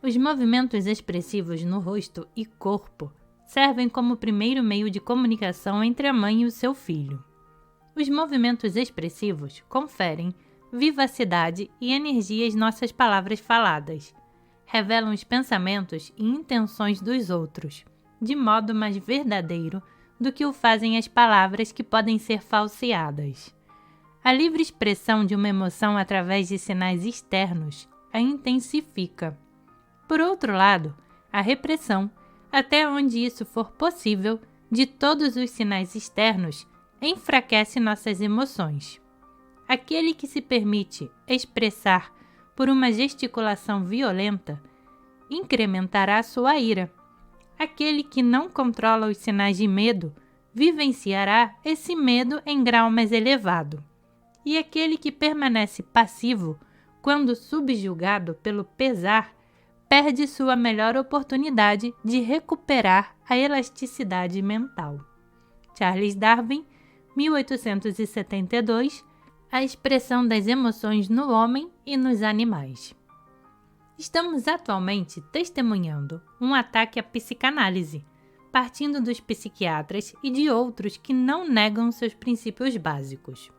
Os movimentos expressivos no rosto e corpo servem como primeiro meio de comunicação entre a mãe e o seu filho. Os movimentos expressivos conferem vivacidade e energia às nossas palavras faladas, revelam os pensamentos e intenções dos outros, de modo mais verdadeiro do que o fazem as palavras que podem ser falseadas. A livre expressão de uma emoção através de sinais externos a intensifica. Por outro lado, a repressão, até onde isso for possível, de todos os sinais externos, enfraquece nossas emoções. Aquele que se permite expressar por uma gesticulação violenta incrementará sua ira. Aquele que não controla os sinais de medo vivenciará esse medo em grau mais elevado. E aquele que permanece passivo, quando subjugado pelo pesar, perde sua melhor oportunidade de recuperar a elasticidade mental. Charles Darwin, 1872, A expressão das emoções no homem e nos animais. Estamos atualmente testemunhando um ataque à psicanálise, partindo dos psiquiatras e de outros que não negam seus princípios básicos.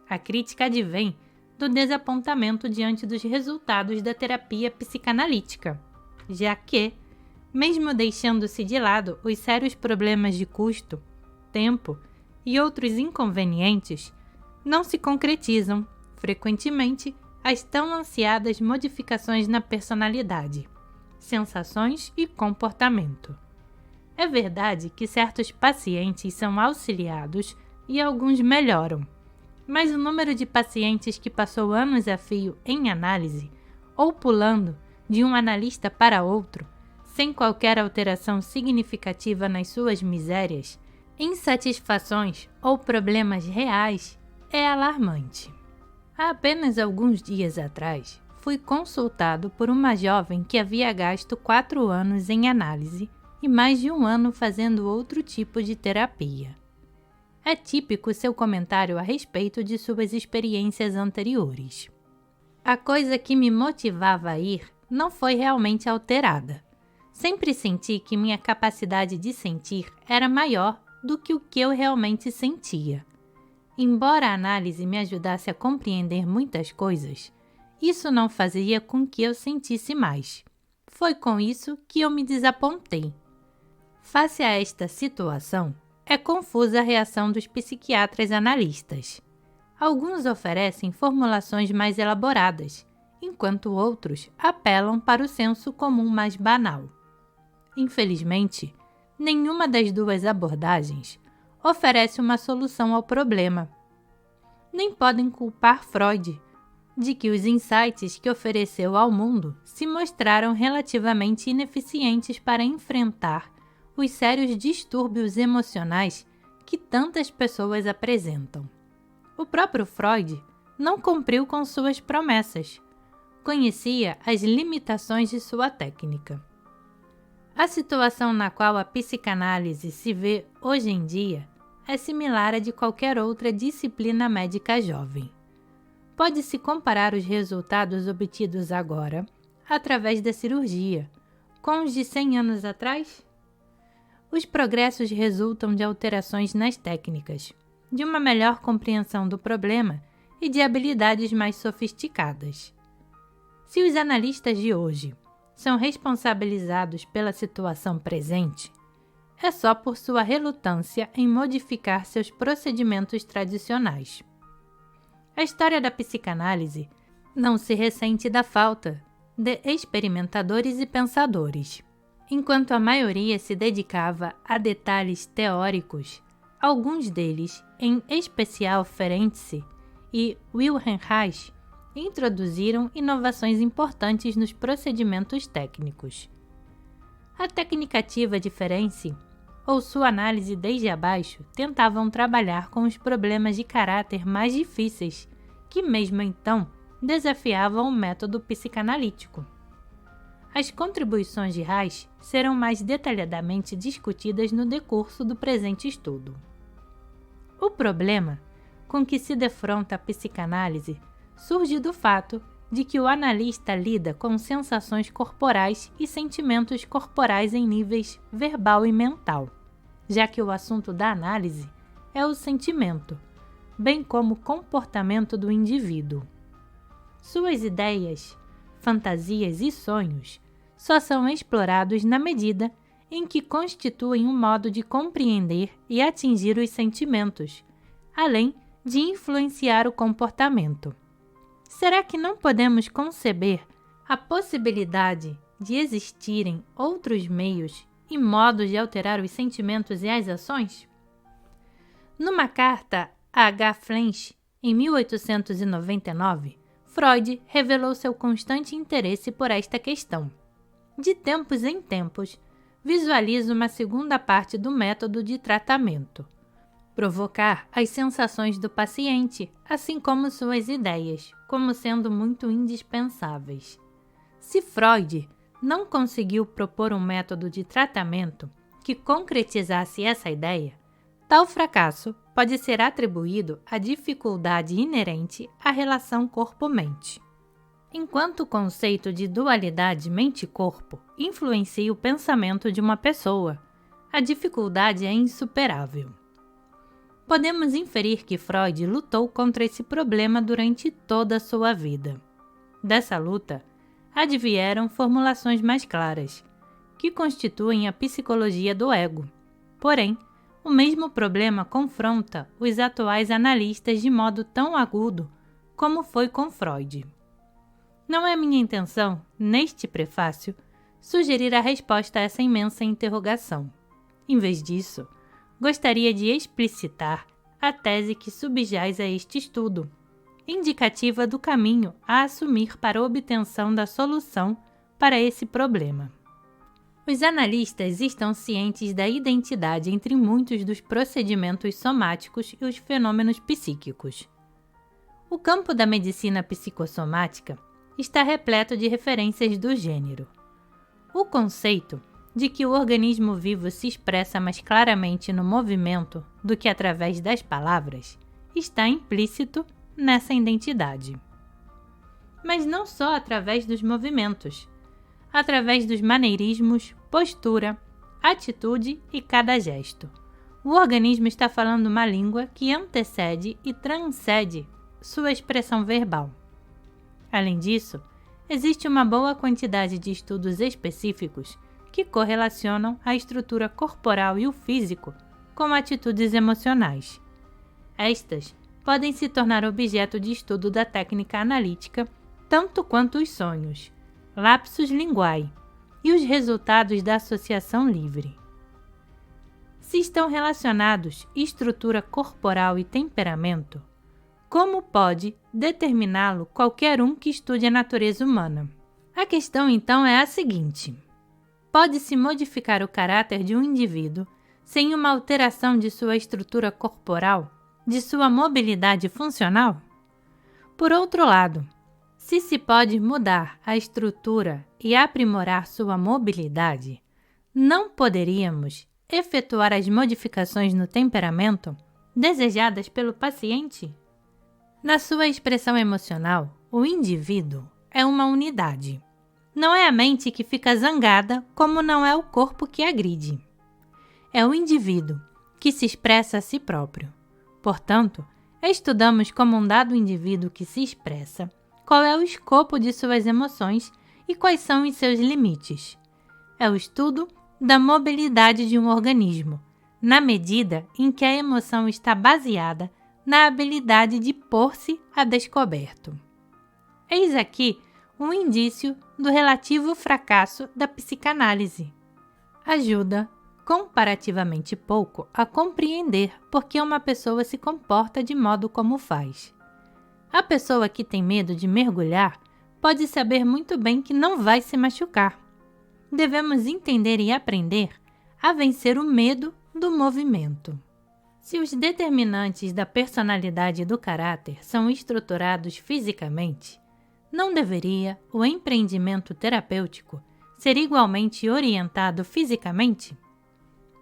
A crítica advém do desapontamento diante dos resultados da terapia psicanalítica, já que, mesmo deixando-se de lado os sérios problemas de custo, tempo e outros inconvenientes, não se concretizam, frequentemente, as tão ansiadas modificações na personalidade, sensações e comportamento. É verdade que certos pacientes são auxiliados e alguns melhoram, mas o número de pacientes que passou anos a fio em análise ou pulando de um analista para outro, sem qualquer alteração significativa nas suas misérias, insatisfações ou problemas reais, é alarmante. Há apenas alguns dias atrás, fui consultado por uma jovem que havia gasto 4 anos em análise e mais de 1 ano fazendo outro tipo de terapia. É típico seu comentário a respeito de suas experiências anteriores. A coisa que me motivava a ir não foi realmente alterada. Sempre senti que minha capacidade de sentir era maior do que o que eu realmente sentia. Embora a análise me ajudasse a compreender muitas coisas, isso não fazia com que eu sentisse mais. Foi com isso que eu me desapontei. Face a esta situação, é confusa a reação dos psiquiatras analistas. Alguns oferecem formulações mais elaboradas, enquanto outros apelam para o senso comum mais banal. Infelizmente, nenhuma das duas abordagens oferece uma solução ao problema. Nem podem culpar Freud de que os insights que ofereceu ao mundo se mostraram relativamente ineficientes para enfrentar os sérios distúrbios emocionais que tantas pessoas apresentam. O próprio Freud não cumpriu com suas promessas. Conhecia as limitações de sua técnica. A situação na qual a psicanálise se vê hoje em dia é similar à de qualquer outra disciplina médica jovem. Pode-se comparar os resultados obtidos agora, através da cirurgia, com os de 100 anos atrás? Os progressos resultam de alterações nas técnicas, de uma melhor compreensão do problema e de habilidades mais sofisticadas. Se os analistas de hoje são responsabilizados pela situação presente, é só por sua relutância em modificar seus procedimentos tradicionais. A história da psicanálise não se ressente da falta de experimentadores e pensadores. Enquanto a maioria se dedicava a detalhes teóricos, alguns deles, em especial Ferenczi e Wilhelm Reich, introduziram inovações importantes nos procedimentos técnicos. A tecnicativa de Ferenczi, ou sua análise desde abaixo, tentavam trabalhar com os problemas de caráter mais difíceis, que mesmo então desafiavam o método psicanalítico. As contribuições de Reich serão mais detalhadamente discutidas no decurso do presente estudo. O problema com que se defronta a psicanálise surge do fato de que o analista lida com sensações corporais e sentimentos corporais em níveis verbal e mental, já que o assunto da análise é o sentimento, bem como o comportamento do indivíduo. Suas ideias, fantasias e sonhos só são explorados na medida em que constituem um modo de compreender e atingir os sentimentos, além de influenciar o comportamento. Será que não podemos conceber a possibilidade de existirem outros meios e modos de alterar os sentimentos e as ações? Numa carta a H. French, em 1899, Freud revelou seu constante interesse por esta questão. De tempos em tempos, visualiza uma segunda parte do método de tratamento: provocar as sensações do paciente, assim como suas ideias, como sendo muito indispensáveis. Se Freud não conseguiu propor um método de tratamento que concretizasse essa ideia, tal fracasso pode ser atribuído à dificuldade inerente à relação corpo-mente. Enquanto o conceito de dualidade mente-corpo influencia o pensamento de uma pessoa, a dificuldade é insuperável. Podemos inferir que Freud lutou contra esse problema durante toda a sua vida. Dessa luta, advieram formulações mais claras, que constituem a psicologia do ego. Porém, o mesmo problema confronta os atuais analistas de modo tão agudo como foi com Freud. Não é minha intenção, neste prefácio, sugerir a resposta a essa imensa interrogação. Em vez disso, gostaria de explicitar a tese que subjaz a este estudo, indicativa do caminho a assumir para a obtenção da solução para esse problema. Os analistas estão cientes da identidade entre muitos dos procedimentos somáticos e os fenômenos psíquicos. O campo da medicina psicossomática está repleto de referências do gênero. O conceito de que o organismo vivo se expressa mais claramente no movimento do que através das palavras está implícito nessa identidade. Mas não só através dos movimentos, através dos maneirismos, postura, atitude e cada gesto. O organismo está falando uma língua que antecede e transcende sua expressão verbal. Além disso, existe uma boa quantidade de estudos específicos que correlacionam a estrutura corporal e o físico com atitudes emocionais. Estas podem se tornar objeto de estudo da técnica analítica, tanto quanto os sonhos, lapsus linguae e os resultados da associação livre. Se estão relacionados estrutura corporal e temperamento, como pode determiná-lo qualquer um que estude a natureza humana? A questão então é a seguinte: pode-se modificar o caráter de um indivíduo sem uma alteração de sua estrutura corporal, de sua mobilidade funcional? Por outro lado, se pode mudar a estrutura e aprimorar sua mobilidade, não poderíamos efetuar as modificações no temperamento desejadas pelo paciente? Na sua expressão emocional, o indivíduo é uma unidade. Não é a mente que fica zangada, como não é o corpo que agride. É o indivíduo que se expressa a si próprio. Portanto, estudamos como um dado indivíduo que se expressa, qual é o escopo de suas emoções e quais são os seus limites. É o estudo da mobilidade de um organismo, na medida em que a emoção está baseada na habilidade de pôr-se a descoberto. Eis aqui um indício do relativo fracasso da psicanálise. Ajuda comparativamente pouco a compreender por que uma pessoa se comporta de modo como faz. A pessoa que tem medo de mergulhar pode saber muito bem que não vai se machucar. Devemos entender e aprender a vencer o medo do movimento. Se os determinantes da personalidade e do caráter são estruturados fisicamente, não deveria o empreendimento terapêutico ser igualmente orientado fisicamente?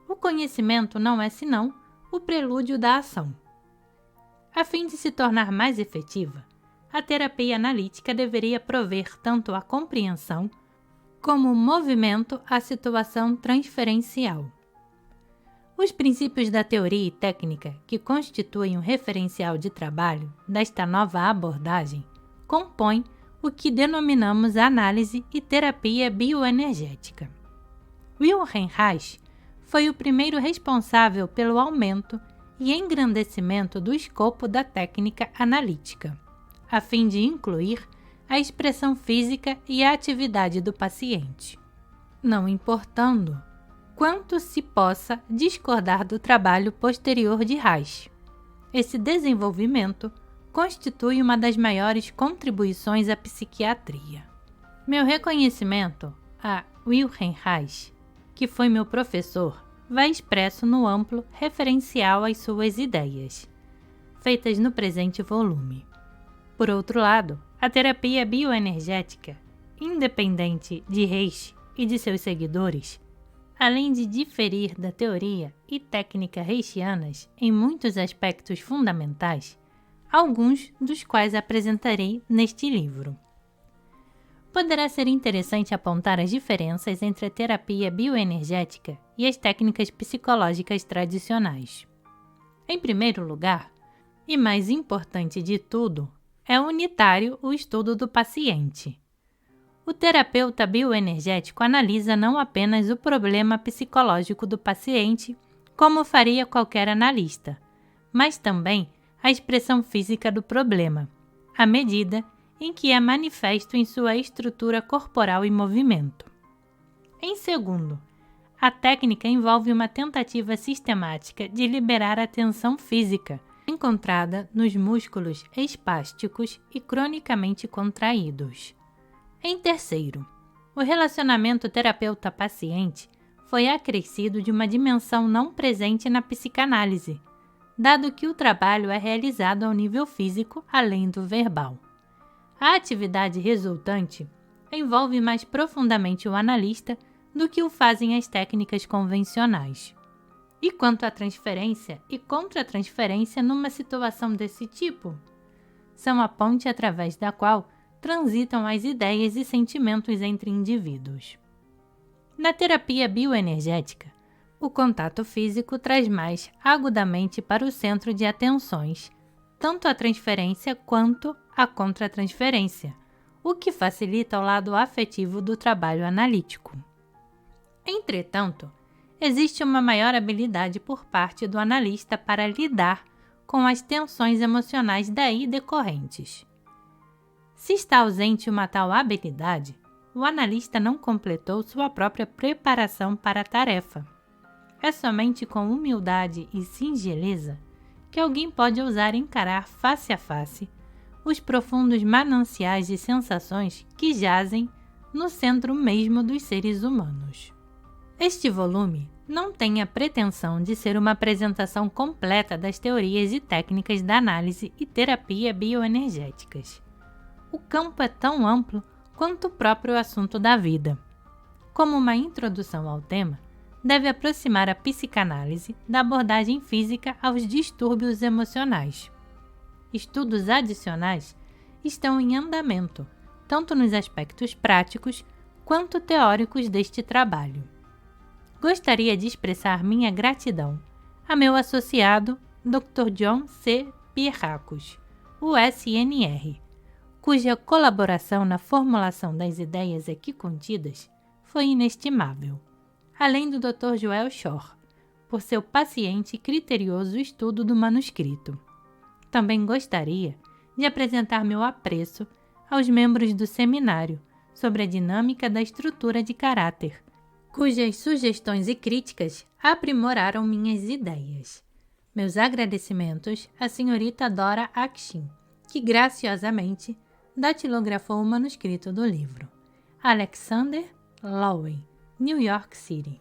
O conhecimento não é senão o prelúdio da ação. A fim de se tornar mais efetiva, a terapia analítica deveria prover tanto a compreensão como o movimento à situação transferencial. Os princípios da teoria e técnica que constituem o referencial de trabalho desta nova abordagem compõem o que denominamos análise e terapia bioenergética. Wilhelm Reich foi o primeiro responsável pelo aumento e engrandecimento do escopo da técnica analítica, a fim de incluir a expressão física e a atividade do paciente, não importando quanto se possa discordar do trabalho posterior de Reich. Esse desenvolvimento constitui uma das maiores contribuições à psiquiatria. Meu reconhecimento a Wilhelm Reich, que foi meu professor, vai expresso no amplo referencial às suas ideias, feitas no presente volume. Por outro lado, a terapia bioenergética, independente de Reich e de seus seguidores, além de diferir da teoria e técnica reichianas em muitos aspectos fundamentais, alguns dos quais apresentarei neste livro. Poderá ser interessante apontar as diferenças entre a terapia bioenergética e as técnicas psicológicas tradicionais. Em primeiro lugar, e mais importante de tudo, é unitário o estudo do paciente. O terapeuta bioenergético analisa não apenas o problema psicológico do paciente, como faria qualquer analista, mas também a expressão física do problema, à medida em que é manifesto em sua estrutura corporal e movimento. Em segundo, a técnica envolve uma tentativa sistemática de liberar a tensão física encontrada nos músculos espásticos e cronicamente contraídos. Em terceiro, o relacionamento terapeuta-paciente foi acrescido de uma dimensão não presente na psicanálise, dado que o trabalho é realizado ao nível físico além do verbal. A atividade resultante envolve mais profundamente o analista do que o fazem as técnicas convencionais. E quanto à transferência e contra-transferência numa situação desse tipo? São a ponte através da qual transitam as ideias e sentimentos entre indivíduos. Na terapia bioenergética, o contato físico traz mais agudamente para o centro de atenções tanto a transferência quanto a contra-transferência, o que facilita o lado afetivo do trabalho analítico. Entretanto, existe uma maior habilidade por parte do analista para lidar com as tensões emocionais daí decorrentes. Se está ausente uma tal habilidade, o analista não completou sua própria preparação para a tarefa. É somente com humildade e singeleza que alguém pode ousar encarar face a face os profundos mananciais de sensações que jazem no centro mesmo dos seres humanos. Este volume não tem a pretensão de ser uma apresentação completa das teorias e técnicas da análise e terapia bioenergéticas. O campo é tão amplo quanto o próprio assunto da vida. Como uma introdução ao tema, deve aproximar a psicanálise da abordagem física aos distúrbios emocionais. Estudos adicionais estão em andamento, tanto nos aspectos práticos quanto teóricos deste trabalho. Gostaria de expressar minha gratidão a meu associado, Dr. John C. Pierracos, o SNR, cuja colaboração na formulação das ideias aqui contidas foi inestimável, além do Dr. Joel Shore, por seu paciente e criterioso estudo do manuscrito. Também gostaria de apresentar meu apreço aos membros do seminário sobre a dinâmica da estrutura de caráter, cujas sugestões e críticas aprimoraram minhas ideias. Meus agradecimentos à senhorita Dora Akshin, que graciosamente datilografou o manuscrito do livro. Alexander Lowen, New York City.